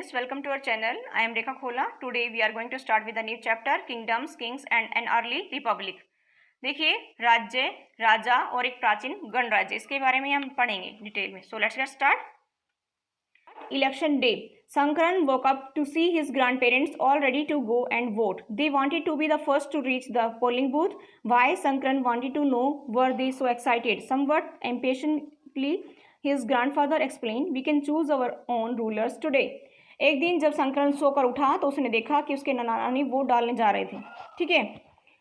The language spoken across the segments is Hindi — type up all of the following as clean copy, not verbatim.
friends, welcome to our channel. I am Rekha Khola. Today we are going to start with a new chapter, Kingdoms, Kings and an Early Republic. देखिए, राज्य, राजा और एक प्राचीन गणराज्य, इसके बारे में हम पढ़ेंगे डिटेल में. So let's get start. Election day. Sankaran woke up to see his grandparents all ready to go and vote. They wanted to be the first to reach the polling booth. Why Sankaran wanted to know were they so excited? Somewhat impatiently, his grandfather explained, "We can choose our own rulers today." एक दिन जब संकरन सोकर उठा तो उसने देखा कि उसके नाना नानी वोट डालने जा रहे थे. ठीक है,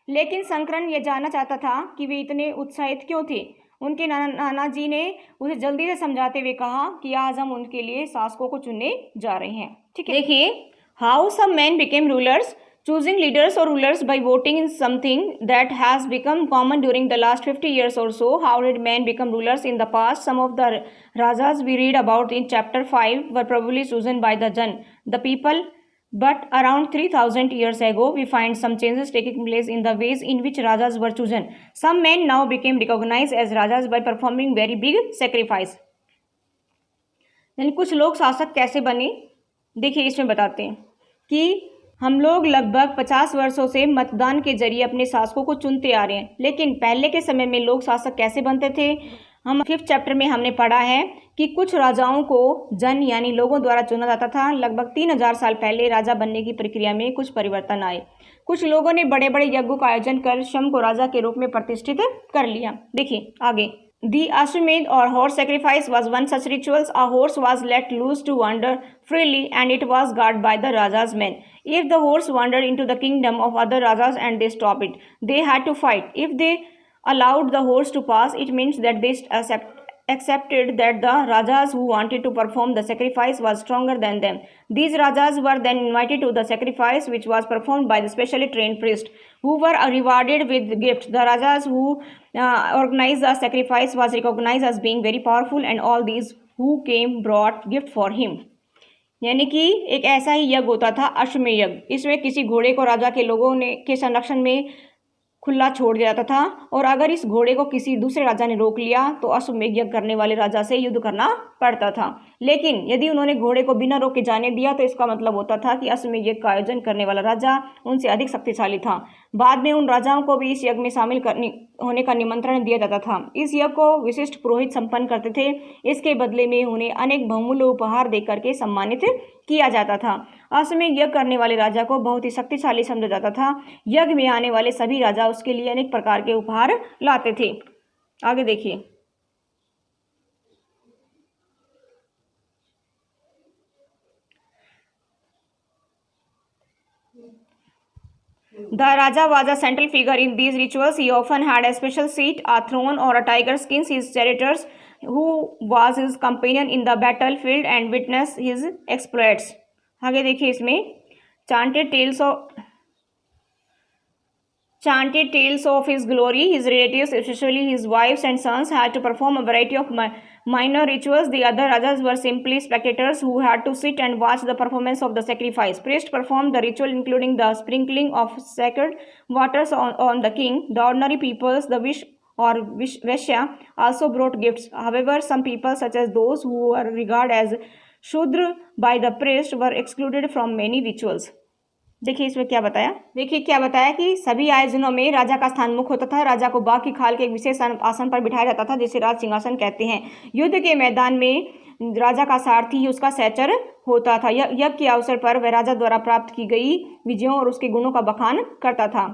लेकिन संकरन ये जानना चाहता था कि वे इतने उत्साहित क्यों थे. उनके नाना जी ने उसे जल्दी से समझाते हुए कहा कि आज हम उनके लिए शासकों को चुनने जा रहे हैं. ठीक है, देखिए, how some man became rulers. Choosing leaders or rulers by voting is something that has become common during the last 50 years or so. How did men become rulers in the past? Some of the rajas we read about in chapter 5 were probably chosen by the people. But around 3000 years ago, we find some changes taking place in the ways in which rajas were chosen. Some men now became recognized as rajas by performing very big sacrifice. यानी कुछ लोग शासक कैसे बने, देखिए इसमें बताते हैं कि हम लोग लगभग 50 वर्षों से मतदान के जरिए अपने शासकों को चुनते आ रहे हैं. लेकिन पहले के समय में लोग शासक कैसे बनते थे? हम 5th चैप्टर में हमने पढ़ा है कि कुछ राजाओं को जन यानी लोगों द्वारा चुना जाता था. लगभग 3000 साल पहले राजा बनने की प्रक्रिया में कुछ परिवर्तन आए. कुछ लोगों ने बड़े बड़े यज्ञों का आयोजन कर स्वयं को राजा के रूप में प्रतिष्ठित कर लिया. देखिए आगे. The Ashwamedh or horse sacrifice was one such ritual. A horse was let loose to wander freely and it was guarded by the Raja's men. If the horse wandered into the kingdom of other Rajas and they stopped it, they had to fight. If they allowed the horse to pass, it means that they accepted that the Rajas who wanted to perform the sacrifice was stronger than them. These Rajas were then invited to the sacrifice, which was performed by the specially trained priests, who were rewarded with gifts. The Rajas who organized the sacrifice was recognized as being very powerful, and all these who came brought gift for him. यानी कि एक ऐसा ही यज्ञ होता था अश्वमेध यज्ञ. इसमें किसी घोड़े को राजा के लोगों ने के संरक्षण में खुला छोड़ दिया जाता था और अगर इस घोड़े को किसी दूसरे राजा ने रोक लिया तो अश्वमेध यज्ञ करने वाले राजा से युद्ध करना पड़ता था. लेकिन यदि उन्होंने घोड़े को बिना रोके जाने दिया तो इसका मतलब होता था कि अश्वमेध यज्ञ का आयोजन करने वाला राजा उनसे अधिक शक्तिशाली था. बाद में उन राजाओं को भी इस यज्ञ में शामिल होने का निमंत्रण दिया जाता था. इस यज्ञ को विशिष्ट पुरोहित संपन्न करते थे. इसके बदले में उन्हें अनेक बहुमूल्य उपहार देकर के सम्मानित किया जाता था. अश्वमेध यज्ञ करने वाले राजा को बहुत ही शक्तिशाली समझा जाता था. यज्ञ में आने वाले सभी राजा उसके लिए अनेक प्रकार के उपहार लाते थे. आगे देखिए. The Raja was a central figure in these rituals. He often had a special seat, a throne, or a tiger skins his charioteers, who was his companion in the battlefield and witnessed his exploits. आगे देखिए इसमें chanted tales of his glory. His relatives, especially his wives and sons, had to perform a variety of minor rituals. The other rajas were simply spectators who had to sit and watch the performance of the sacrifice. Priests performed the ritual, including the sprinkling of sacred waters on the king. The ordinary peoples, the Vaishya, also brought gifts. However, some people, such as those who were regarded as Shudra by the priest, were excluded from many rituals. देखिए इसमें क्या बताया कि सभी आयोजनों में राजा का स्थान मुख्य होता था. राजा को बाघ की खाल के एक विशेष आसन पर बिठाया जाता था जिसे राज सिंहासन कहते हैं. युद्ध के मैदान में राजा का सारथी ही उसका सहचर होता था. यज्ञ के अवसर पर वह राजा द्वारा प्राप्त की गई विजयों और उसके गुणों का बखान करता था.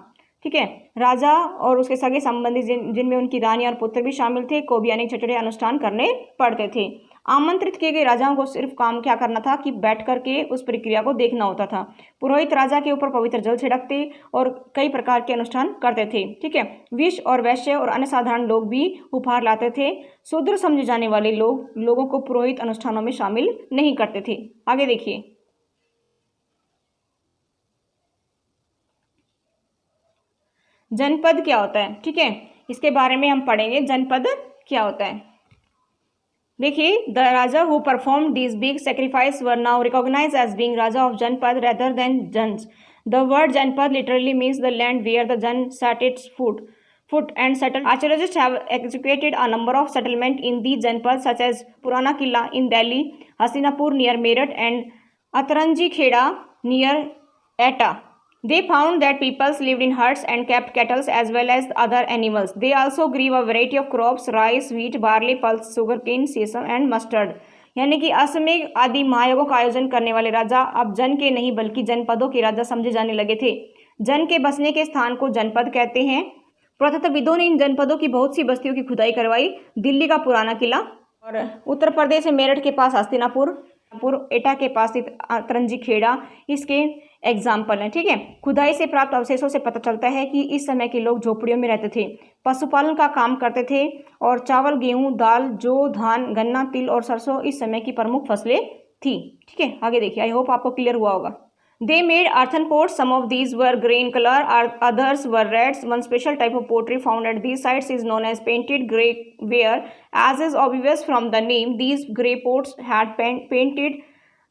ठीक है, राजा और उसके सगे संबंधी जिनमें उनकी रानी और पुत्र भी शामिल थे को भी अनेक छोटे अनुष्ठान करने पड़ते थे. आमंत्रित किए गए राजाओं को सिर्फ काम क्या करना था कि बैठ करके उस प्रक्रिया को देखना होता था. पुरोहित राजा के ऊपर पवित्र जल छिड़कते और कई प्रकार के अनुष्ठान करते थे. ठीक है, विष और वैश्य और अन्य साधारण लोग भी उपहार लाते थे. शूद्र समझे जाने वाले लोगों को पुरोहित अनुष्ठानों में शामिल नहीं करते थे. आगे देखिए. जनपद क्या होता है? ठीक है, इसके बारे में हम पढ़ेंगे. जनपद क्या होता है? देखिए, the raja who perform these big sacrifice were now recognise as being raja of janapada rather than janas. The word janapada literally means the land where the jana set its foot and settled. Archaeologists have executed a number of settlements in these janpads such as Purana Killa in Delhi, Hastinapur near Meerut and Atranji Kheda near Eta. They found that peoples lived in huts and kept cattle as well as other animals. They also grew a variety of crops, rice, wheat, barley, pulse, sugarcane, sesame and mustard. यानी कि असमय आदि महायज्ञों का आयोजन करने वाले राजा अब जन के नहीं बल्कि जनपदों के राजा समझे जाने लगे थे। जन के बसने के स्थान को जनपद कहते हैं। पुरातत्वविदों ने इन जनपदों की बहुत सी बस्तियों की खुदाई करवाई। दिल्ली का पुराना किला और उत्तर प्रदेश में मेरठ के पास हस्तिनापुर, एटा के पास अतरंजी खेड़ा इसके एग्जाम्पल हैं। ठीक है, खुदाई से प्राप्त अवशेषों से पता चलता है कि इस समय के लोग झोपड़ियों में रहते थे, पशुपालन का काम करते थे और चावल, गेहूं, दाल, जौ, धान, गन्ना, तिल और सरसों इस समय की प्रमुख फसलें थी। ठीक है, आगे देखिए, आई होप आपको क्लियर हुआ होगा। They made earthen pots. Some of these were green color, others were reds. One special type of pottery found at these sites is known as painted grey ware. As is obvious from the name, these grey pots had painted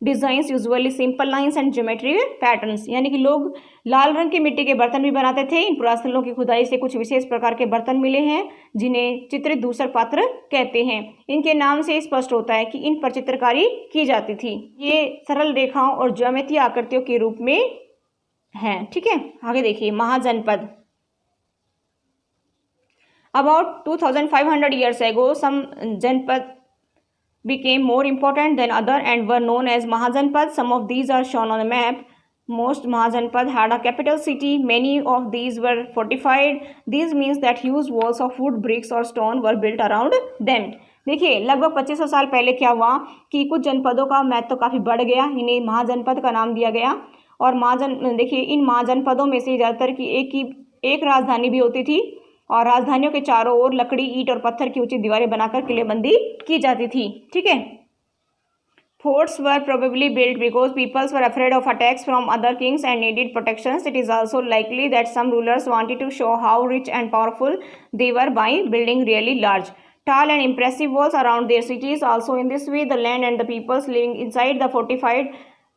designs, usually simple lines and geometry patterns. यानी कि लोग लाल रंग के मिट्टी के बर्तन भी बनाते थे। इन पुरास्थलों की खुदाई से कुछ विशेष प्रकार के बर्तन मिले हैं जिन्हें चित्रित धूसर पात्र कहते हैं। इनके नाम से स्पष्ट होता है कि इन पर चित्रकारी की जाती थी। ये सरल रेखाओं और ज्यामितीय आकृतियों के रूप में हैं। ठीक है, आगे देखिए, mahajanapada. About 2500 years ago, some जनपद became more important than other and were known as Mahajanpad. Some of these are shown on the map. Most Mahajanpad had a capital city. Many of these were fortified. This means that huge walls of wood, bricks or stone were built around them. देखिए, लगभग 2500 साल पहले क्या हुआ कि कुछ जनपदों का महत्व तो काफ़ी बढ़ गया, इन्हें महाजनपद का नाम दिया गया। और देखिए, इन महाजनपदों में से ज़्यादातर की एक राजधानी भी होती थी और राजधानियों के चारों ओर लकड़ी, ईंट और पत्थर की ऊंची दीवारें बनाकर किलेबंदी की जाती थी। ठीक है, forts were probably built because peoples were afraid of attacks from other kings and needed protections. It is also likely that some rulers wanted to show how rich and powerful they were by building really large, tall and impressive walls around their cities. Also in this way, the land and the peoples living inside the fortified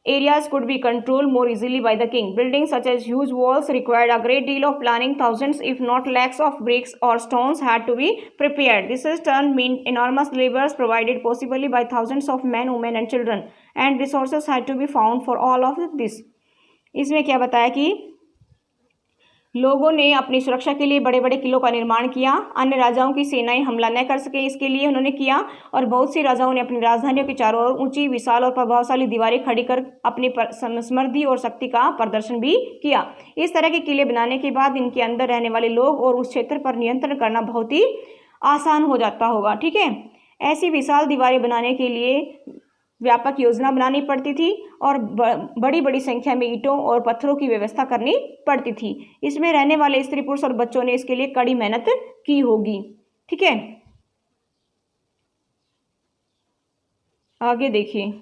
areas could be controlled more easily by the king. Buildings such as huge walls required a great deal of planning. Thousands, if not lakhs, of bricks or stones had to be prepared. This in turn meant enormous labors provided possibly by thousands of men, women and children, and resources had to be found for all of this. इसमें क्या बताया कि लोगों ने अपनी सुरक्षा के लिए बड़े बड़े किलों का निर्माण किया। अन्य राजाओं की सेनाएं हमला न कर सके, इसके लिए उन्होंने किया। और बहुत सी राजाओं ने अपनी राजधानियों के चारों ओर ऊंची, विशाल और प्रभावशाली दीवारें खड़ी कर अपनी समृद्धि और शक्ति का प्रदर्शन भी किया। इस तरह के किले बनाने के बाद इनके अंदर रहने वाले लोग और उस क्षेत्र पर नियंत्रण करना बहुत ही आसान हो जाता होगा। ठीक है, ऐसी विशाल दीवारें बनाने के लिए व्यापक योजना बनानी पड़ती थी और बड़ी बड़ी संख्या में ईंटों और पत्थरों की व्यवस्था करनी पड़ती थी। इसमें रहने वाले स्त्री, पुरुष और बच्चों ने इसके लिए कड़ी मेहनत की होगी। ठीक है, आगे देखिए,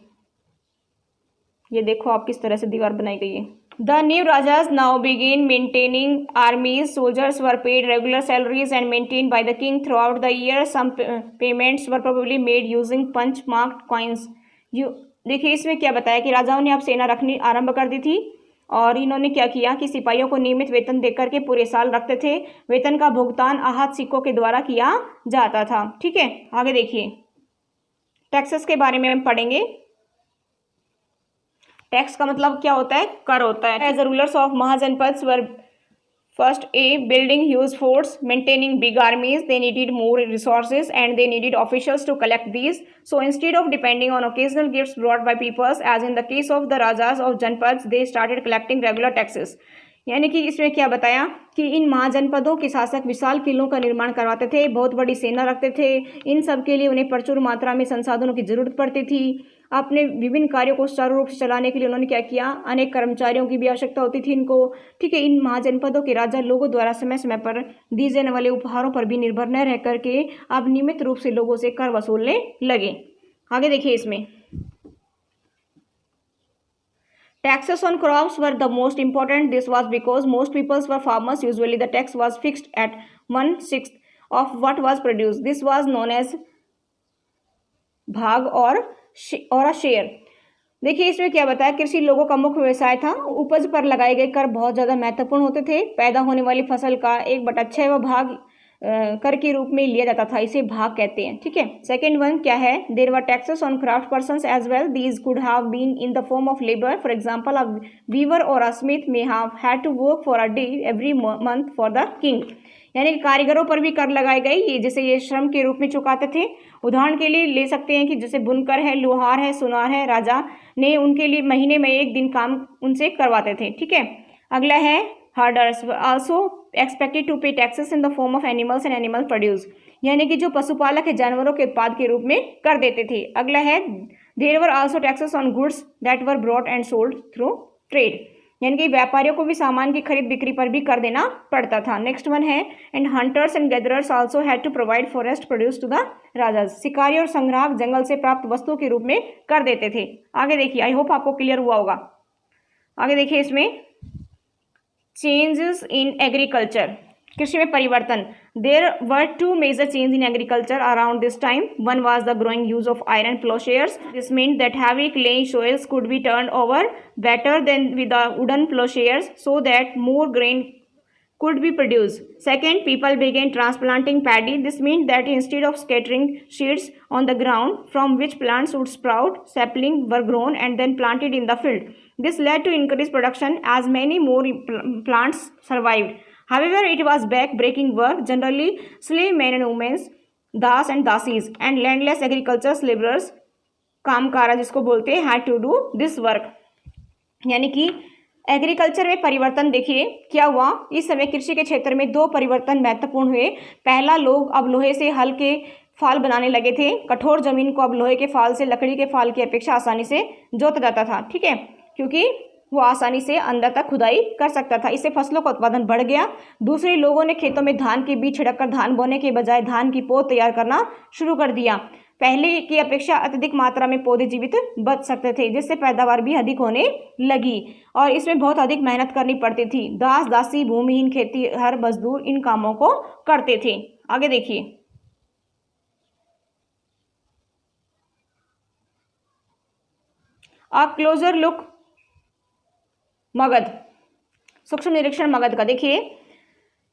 ये देखो आप किस तरह से दीवार बनाई गई है। The new Rajas now began maintaining armies. Soldiers were paid regular salaries and maintained by the king throughout the year. Some payments were probably made using punch-marked coins. देखिए, इसमें क्या बताया कि राजाओं ने अब सेना रखनी आरंभ कर दी थी और इन्होंने क्या किया कि सिपाहियों को नियमित वेतन देकर के पूरे साल रखते थे। वेतन का भुगतान आहत सिक्कों के द्वारा किया जाता था। ठीक है, आगे देखिए, टैक्सेस के बारे में हम पढ़ेंगे। टैक्स का मतलब क्या होता है? कर होता है। As the rulers of Mahajanapadas were first building huge forts, maintaining big armies. They needed more resources and they needed officials to collect these. So instead of depending on occasional gifts brought by peoples, as in the case of the rajas of जनपद, they started collecting regular taxes. यानी कि इसमें क्या बताया कि इन महाजनपदों के शासक विशाल किलों का निर्माण करवाते थे, बहुत बड़ी सेना रखते थे। इन सब के लिए उन्हें प्रचुर मात्रा में संसाधनों की जरूरत पड़ती थी। अपने विभिन्न कार्यों को सुचारू रूप से चलाने के लिए उन्होंने क्या किया, अनेक कर्मचारियों की भी आवश्यकता होती थी इनको। ठीक है, इन महाजनपदों के राजा लोगों द्वारा समय समय पर दिए जाने वाले उपहारों पर भी निर्भर न रह करके अब नियमित रूप से लोगों से कर वसूलने लगे। आगे देखिए, इसमें taxes on crops were the most important. This was because most peoples were farmers. Usually the tax was fixed at 1/6 of what was produced. This was known as भाग और a share. देखिए, इसमें क्या बताया, कृषि लोगों का मुख्य व्यवसाय था। उपज पर लगाए गए कर बहुत ज़्यादा महत्वपूर्ण होते थे। पैदा होने वाली फसल का 1/6 भाग कर के रूप में लिया जाता था, इसे भाग कहते हैं। ठीक है, सेकेंड वन क्या है, there were taxes on craft persons as well, these could have been in the form of labour, for example a weaver or a smith may have had to work for a day every month for the king. यानी कि कारीगरों पर भी कर लगाए गए, ये जैसे ये श्रम के रूप में चुकाते थे। उदाहरण के लिए ले सकते हैं कि जैसे बुनकर है, लोहार है, सुनार है, राजा ने उनके लिए महीने में एक दिन काम उनसे करवाते थे। ठीक है, अगला है हर्डर्स आल्सो एक्सपेक्टेड टू पे taxes in the form of animals and animal produce, यानी कि जो पशुपालक है जानवरों के उत्पाद के रूप में कर देते थे। अगला है there were also taxes on goods that were brought and sold through trade, यानी कि व्यापारियों को भी सामान की खरीद बिक्री पर भी कर देना पड़ता था। नेक्स्ट वन है and hunters and gatherers also had to provide forest produce to the rajas, शिकारी और संग्राहक जंगल से प्राप्त वस्तुओं के रूप में कर देते थे। आगे देखिए, आई होप आपको क्लियर हुआ होगा। आगे देखिए इसमें चेंजेस इन एग्रीकल्चर, कृषि में परिवर्तन। There were two major change in agriculture around this time, one was the growing use of iron ploughshares, this mean that heavy clayey soils could be turned over better than with the wooden plowshares so that more grain could be produced. Second, people began transplanting paddy. This means that instead of scattering seeds on the ground from which plants would sprout, saplings were grown and then planted in the field. This led to increased production as many more plants survived. However, it was back-breaking work. Generally, slave men and women, das and dasis, and landless agriculture laborers, कामकारा जिसको बोलते हैं, had to do this work. यानी कि एग्रीकल्चर में परिवर्तन देखिए क्या हुआ। इस समय कृषि के क्षेत्र में दो परिवर्तन महत्वपूर्ण हुए। पहला, लोग अब लोहे से हल के फाल बनाने लगे थे। कठोर जमीन को अब लोहे के फाल से लकड़ी के फाल की अपेक्षा आसानी से जोता जाता था। ठीक है, क्योंकि वो आसानी से अंदर तक खुदाई कर सकता था, इससे फसलों का उत्पादन बढ़ गया। दूसरे, लोगों ने खेतों में धान के बीज छिड़ककर धान बोने के बजाय धान की पौध तैयार करना शुरू कर दिया। पहले की अपेक्षा अत्यधिक मात्रा में पौधे जीवित बच सकते थे, जिससे पैदावार भी अधिक होने लगी और इसमें बहुत अधिक मेहनत करनी पड़ती थी। दास दासी, भूमिहीन खेती हर मजदूर इन कामों को करते थे। आगे देखिए, अ क्लोजर लुक मगध, सूक्ष्म निरीक्षण मगध का। देखिए,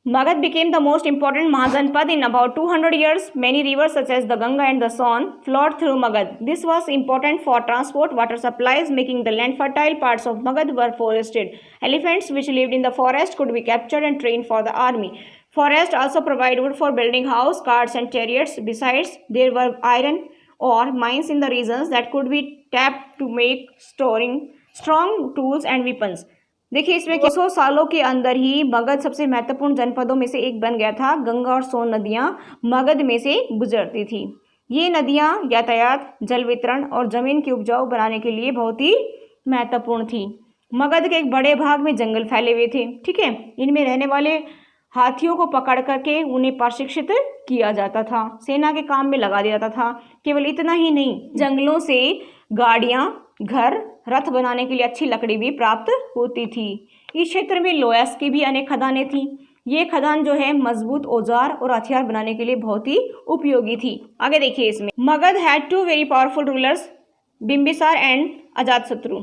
Magad became the most important Mahajanpad in about 200 years. Many rivers such as the Ganga and the Son flowed through Magad. This was important for transport, water supplies, making the land fertile. Parts of Magad were forested. Elephants which lived in the forest could be captured and trained for the army. Forest also provided wood for building house, carts and chariots. Besides, there were iron ore mines in the regions that could be tapped to make strong tools and weapons. देखिए, इसमें 100 सालों के अंदर ही मगध सबसे महत्वपूर्ण जनपदों में से एक बन गया था। गंगा और सोन नदियां मगध में से गुजरती थी। ये नदियां यातायात, जल वितरण और जमीन की उपजाऊ बनाने के लिए बहुत ही महत्वपूर्ण थी। मगध के एक बड़े भाग में जंगल फैले हुए थे। ठीक है, इनमें रहने वाले हाथियों को पकड़ करके उन्हें प्रशिक्षित किया जाता था, सेना के काम में लगा दिया जाता था। केवल इतना ही नहीं, जंगलों से गाड़ियां, घर, रथ बनाने के लिए अच्छी लकड़ी भी प्राप्त होती थी। इस क्षेत्र में लोयस की भी अनेक खदानें थीं। ये खदान जो है मजबूत औजार और हथियार बनाने के लिए बहुत ही उपयोगी थी। आगे देखिए, इसमें Magadha had two very powerful rulers, Bimbisara and Ajatashatru,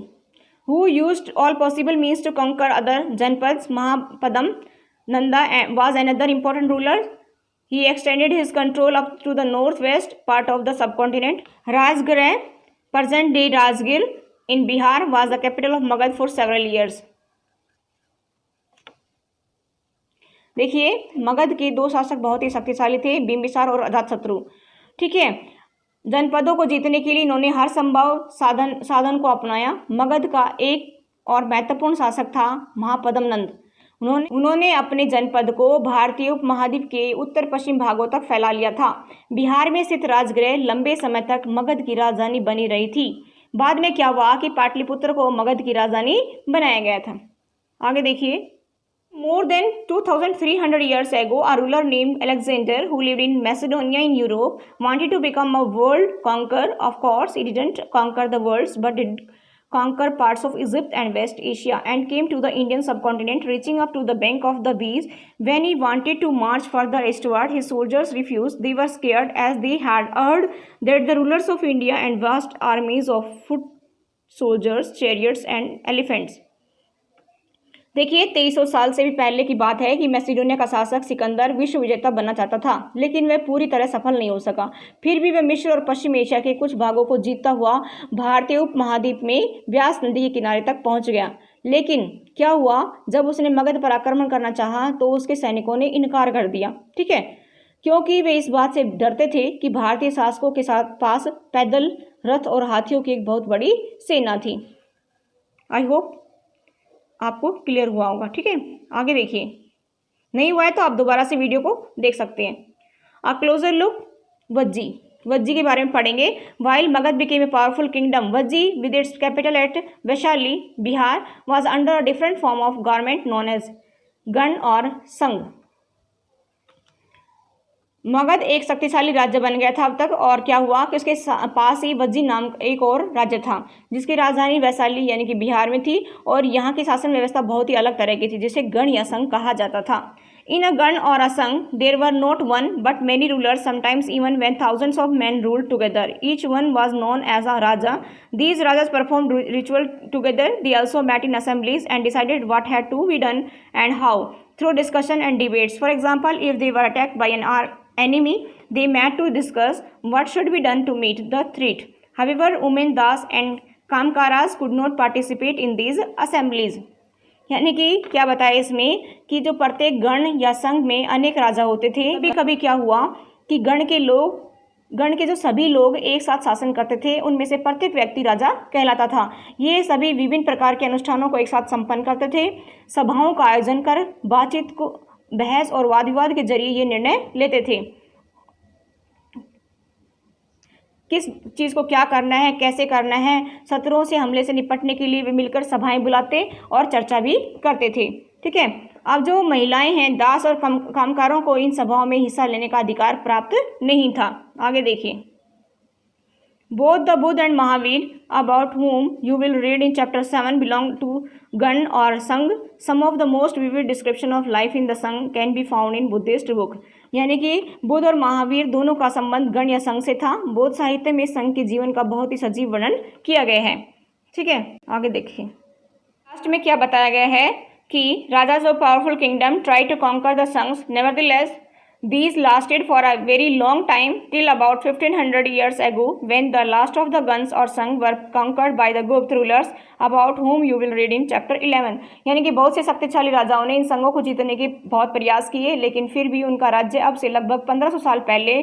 who used all possible means to conquer other janapadas. Mahapadma Nanda was another important ruler. He extended his control up to the northwest part of the subcontinent. Rajgarh, present-day Rajgir in Bihar, was the capital of Magad for several years. देखिए, मगध के दो शासक बहुत ही शक्तिशाली थे, बिंबिसार और अजातशत्रु। ठीक है, जनपदों को जीतने के लिए इन्होंने हर संभव साधन को अपनाया। मगध का एक और महत्वपूर्ण शासक था महापदम नंद। उन्होंने अपने जनपद को भारतीय उपमहाद्वीप के उत्तर पश्चिम भागों तक फैला लिया था। बिहार में स्थित राजगृह लंबे समय तक मगध की राजधानी बनी रही थी। बाद में क्या हुआ कि पाटलिपुत्र को मगध की राजधानी बनाया गया था। आगे देखिए, more than 2300 years ago, a ruler named Alexander, who lived in Macedonia in Europe, wanted to become a world conqueror. Of course, he didn't conquer the world, but did conquer parts of Egypt and West Asia, and came to the Indian subcontinent, reaching up to the bank of the Beas. When he wanted to march further eastward, his soldiers refused. They were scared, as they had heard that the rulers of India and vast armies of foot soldiers, chariots and elephants. देखिए 2300 साल से भी पहले की बात है कि मैसिडोनिया का शासक सिकंदर विश्व विजेता बनना चाहता था, लेकिन वह पूरी तरह सफल नहीं हो सका। फिर भी वह मिस्र और पश्चिम एशिया के कुछ भागों को जीतता हुआ भारतीय उपमहाद्वीप में व्यास नदी के किनारे तक पहुंच गया। लेकिन क्या हुआ, जब उसने मगध पर आक्रमण करना चाहा तो उसके सैनिकों ने इनकार कर दिया। ठीक है, क्योंकि वे इस बात से डरते थे कि भारतीय शासकों के साथ पास पैदल, रथ और हाथियों की एक बहुत बड़ी सेना थी। आई होप आपको क्लियर हुआ होगा। ठीक है, आगे देखिए, नहीं हुआ है तो आप दोबारा से वीडियो को देख सकते हैं। A closer look, Vajji. Vajji के बारे में पढ़ेंगे। While Magadha became a powerful kingdom, Vajji with its capital at Vaishali, Bihar, was under a different form of government known as gana और संघ। मगध एक शक्तिशाली राज्य बन गया था अब तक, और क्या हुआ कि उसके पास ही वज्जी नाम एक और राज्य था जिसकी राजधानी वैशाली यानी कि बिहार में थी, और यहाँ की शासन व्यवस्था बहुत ही अलग तरह की थी जिसे गण या संघ कहा जाता था। इन अ गण or a sangha there were not one but many rulers, sometimes even when thousands of men ruled together. Each one was known as a raja. These rajas performed ritual together. They also met in assemblies and decided what had to be done and how through discussion and debates. For example, if they were attacked by an enemy, they met to discuss what should be done to meet the threat. However, Umen Das and Kamkaras could not participate in these assemblies. यानी कि क्या बताया इसमें कि जो प्रत्येक गण या संघ में अनेक राजा होते थे। कभी कभी क्या हुआ कि गण के जो सभी लोग एक साथ शासन करते थे, उनमें से प्रत्येक व्यक्ति राजा कहलाता था। ये सभी विभिन्न प्रकार के अनुष्ठानों को एक साथ संपन्न करते थे, सभाओं का आयोजन कर बातचीत को, बहस और वाद विवाद के जरिए ये निर्णय लेते थे किस चीज़ को क्या करना है, कैसे करना है। शत्रुओं से हमले से निपटने के लिए वे मिलकर सभाएं बुलाते और चर्चा भी करते थे। ठीक है, अब जो महिलाएं हैं, दास और कामकारों को इन सभाओं में हिस्सा लेने का अधिकार प्राप्त नहीं था। आगे देखिए, both the Buddha and Mahavir about whom you will read in chapter 7 belong to Gan or Sangh. Some of the most vivid description of life in the Sangh can be found in Buddhist book. यानी कि बुद्ध और महावीर दोनों का संबंध गण या संघ से था। बौद्ध साहित्य में संघ के जीवन का बहुत ही सजीव वर्णन किया गया है। ठीक है, आगे देखिए, लास्ट में क्या बताया गया है कि rajas of powerful kingdom try to conquer the sanghas, nevertheless these lasted for a very long time till about 1500 years ago when the last of the Gans or Sangh were conquered by the Gupta rulers about whom you will read in chapter 11. यानी कि बहुत से शक्तिशाली राजाओं ने इन संघों को जीतने के बहुत प्रयास किए, लेकिन फिर भी उनका राज्य अब से लगभग 1500 साल पहले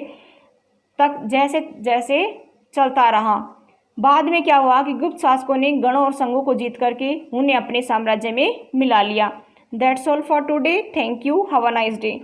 तक जैसे जैसे चलता रहा। बाद में क्या हुआ कि गुप्त शासकों ने गणों और संघों को जीत करके उन्हें अपने साम्राज्य में मिला लिया। That's all for today. Thank you. Have a nice day.